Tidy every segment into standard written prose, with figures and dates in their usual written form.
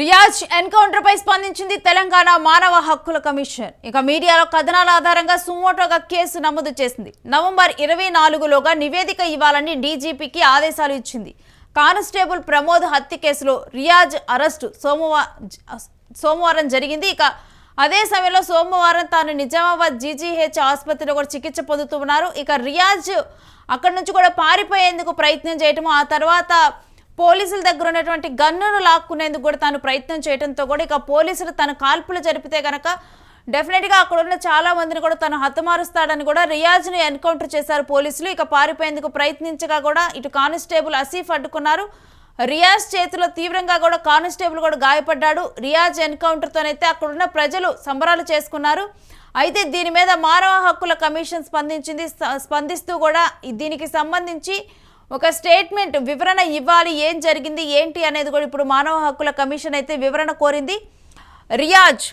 Riyaz encounter పై స్పందించింది తెలంగాణ మానవ హక్కుల కమిషన్. ఇక మీడియాలో కథనాల ఆధారంగా సుమోటోగా కేసు నమోదు చేసింది. నవంబర్ 24లోగా నివేదిక ఇవ్వాలని డీజీపీకి ఆదేశాలు ఇచ్చింది. కానిస్టేబుల్ ప్రమోద్ హత్య కేసులో రియాజ్ అరెస్టు సోమవారం జరిగింది. ఇక అదే సమయంలో సోమవారం తాను నిజామాబాద్ జీజీహెచ్ ఆసుపత్రిలో కూడా చికిత్స పొందుతున్నారు. ఇక రియాజ్ అక్కడి నుంచి కూడా పారిపోయేందుకు ప్రయత్నం చేయటము, ఆ తర్వాత పోలీసుల దగ్గర ఉన్నటువంటి గన్నును లాక్కునేందుకు కూడా తాను ప్రయత్నం చేయడంతో కూడా ఇక పోలీసులు తన కాల్పులు జరిపితే కనుక డెఫినెట్గా అక్కడ ఉన్న చాలా మందిని కూడా తను హతమారుస్తాడని కూడా రియాజ్ను ఎన్కౌంటర్ చేశారు పోలీసులు. ఇక పారిపోయేందుకు ప్రయత్నించగా కూడా ఇటు కానిస్టేబుల్ ఆసిఫ్ అడ్డుకున్నారు. రియాజ్ చేతిలో తీవ్రంగా కూడా కానిస్టేబుల్ కూడా గాయపడ్డాడు. రియాజ్ ఎన్కౌంటర్తోనైతే అక్కడున్న ప్రజలు సంబరాలు చేసుకున్నారు. అయితే దీని మీద మానవ హక్కుల కమిషన్ స్పందిస్తూ కూడా దీనికి సంబంధించి ఒక స్టేట్మెంట్ వివరణ ఇవ్వాలి, ఏం జరిగింది ఏంటి అనేది కూడా ఇప్పుడు మానవ హక్కుల కమిషన్ అయితే వివరణ కోరింది. రియాజ్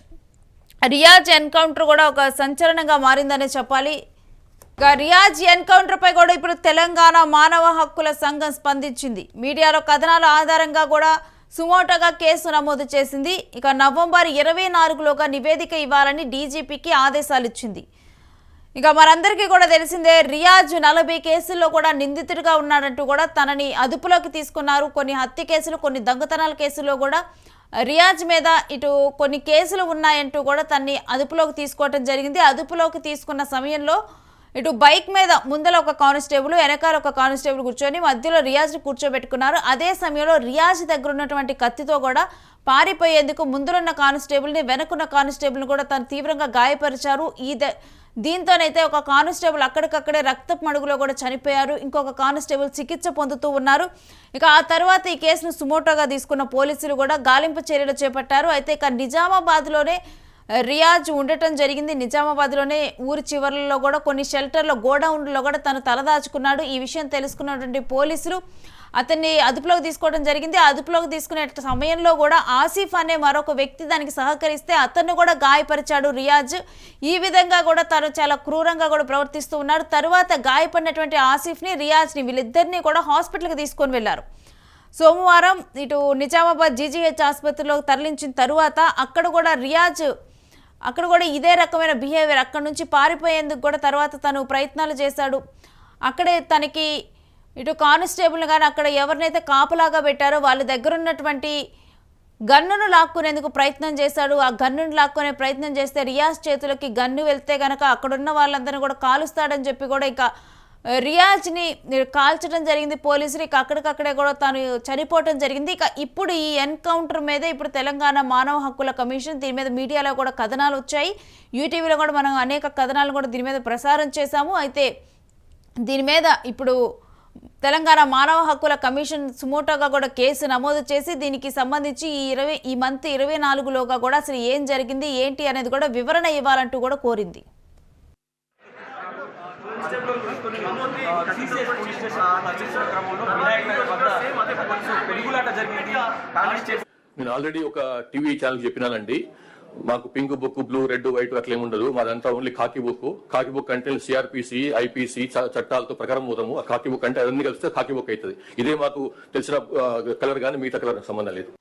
ఎన్కౌంటర్ కూడా ఒక సంచలనంగా మారిందనే చెప్పాలి. రియాజ్ ఎన్కౌంటర్ పై కూడా ఇప్పుడు తెలంగాణ మానవ హక్కుల సంఘం స్పందించింది. మీడియాలో కథనాల ఆధారంగా కూడా సుమోటోగా కేసు నమోదు చేసింది. ఇక నవంబర్ 24లోగా నివేదిక ఇవ్వాలని డీజీపీకి ఆదేశాలు ఇచ్చింది. ఇక మనందరికీ కూడా తెలిసిందే, రియాజ్ 40 కేసుల్లో కూడా నిందితుడిగా ఉన్నాడంటూ కూడా తనని అదుపులోకి తీసుకున్నారు. కొన్ని హత్య కేసులు, కొన్ని దొంగతనాల కేసుల్లో కూడా రియాజ్ మీద ఇటు కొన్ని కేసులు ఉన్నాయంటూ కూడా తన్ని అదుపులోకి తీసుకోవటం జరిగింది. అదుపులోకి తీసుకున్న సమయంలో ఇటు బైక్ మీద ముందర ఒక కానిస్టేబుల్, వెనకాల ఒక కానిస్టేబుల్ కూర్చొని మధ్యలో రియాజ్ని కూర్చోబెట్టుకున్నారు. అదే సమయంలో రియాజ్ దగ్గర ఉన్నటువంటి కత్తితో కూడా పారిపోయేందుకు ముందున్న కానిస్టేబుల్ని, వెనకున్న కానిస్టేబుల్ని కూడా తను తీవ్రంగా గాయపరిచారు. దీంతోనైతే ఒక కానిస్టేబుల్ అక్కడికక్కడే రక్తపు మడుగులో కూడా చనిపోయారు. ఇంకొక కానిస్టేబుల్ చికిత్స పొందుతూ ఉన్నారు. ఇక ఆ తర్వాత ఈ కేసును సుమోటోగా తీసుకున్న పోలీసులు కూడా గాలింపు చర్యలు చేపట్టారు. అయితే ఇక నిజామాబాద్లోనే రియాజ్ ఉండటం జరిగింది. నిజామాబాద్లోనే ఊరి చివర్లలో కూడా కొన్ని షెల్టర్లో, గోడౌన్లో కూడా తను తలదాచుకున్నాడు. ఈ విషయం తెలుసుకున్నటువంటి పోలీసులు అతన్ని అదుపులోకి తీసుకోవడం జరిగింది. అదుపులోకి తీసుకునే సమయంలో కూడా ఆసిఫ్ అనే మరొక వ్యక్తి దానికి సహకరిస్తే అతన్ని కూడా గాయపరిచాడు రియాజ్. ఈ విధంగా కూడా తను చాలా క్రూరంగా కూడా ప్రవర్తిస్తూ ఉన్నాడు. తరువాత గాయపడినటువంటి ఆసిఫ్ని, రియాజ్ని వీళ్ళిద్దరినీ కూడా హాస్పిటల్కి తీసుకొని వెళ్లారు. సోమవారం ఇటు నిజామాబాద్ జీజీహెచ్ ఆసుపత్రిలో తరలించిన తరువాత అక్కడ కూడా ఇదే రకమైన బిహేవియర్, అక్కడ నుంచి పారిపోయేందుకు కూడా తర్వాత తను ప్రయత్నాలు చేశాడు. అక్కడే తనకి ఇటు కానిస్టేబుల్ కానీ అక్కడ ఎవరినైతే కాపలాగా పెట్టారో వాళ్ళ దగ్గర ఉన్నటువంటి గన్నును లాక్కునేందుకు ప్రయత్నం చేశాడు. ఆ గన్నును లాక్కునే ప్రయత్నం చేస్తే రియాజ్ చేతులకి గన్ను వెళ్తే కనుక అక్కడున్న వాళ్ళందరినీ కూడా కాలుస్తాడని చెప్పి కూడా ఇక రియాజ్ని కాల్చడం జరిగింది పోలీసులు. ఇక అక్కడికక్కడే కూడా తాను చనిపోవటం జరిగింది. ఇక ఇప్పుడు ఈ ఎన్కౌంటర్ మీద ఇప్పుడు తెలంగాణ మానవ హక్కుల కమిషన్ దీని మీద మీడియాలో కూడా కథనాలు వచ్చాయి. యూటీవీలో కూడా మనం అనేక కథనాలు కూడా దీని మీద ప్రసారం చేశాము. అయితే దీని మీద ఇప్పుడు తెలంగాణ మానవ హక్కుల కమిషన్ సుమోటోగా కూడా కేసు నమోదు చేసి దీనికి సంబంధించి ఈ మంత్ 24లోగా కూడా అసలు ఏం జరిగింది ఏంటి అనేది కూడా వివరణ ఇవ్వాలంటూ కూడా కోరింది. నేను ఆల్రెడీ ఒక టీవీ ఛానల్ చెప్పినానండి, మాకు pink book, blue, red, white అట్లా ఏముండదు. మాదంతా ఓన్లీ కాకి బుక్ అంటే సిఆర్పిసి, ఐపీసీ చట్టాలతో ప్రకారం పోతాము. ఆ కాకి బుక్ అంటే అన్ని కలిస్తే కాకి బుక్ అవుతుంది. ఇదే మాకు తెలిసిన కలర్ కానీ మిగతా కలర్ సంబంధం లేదు.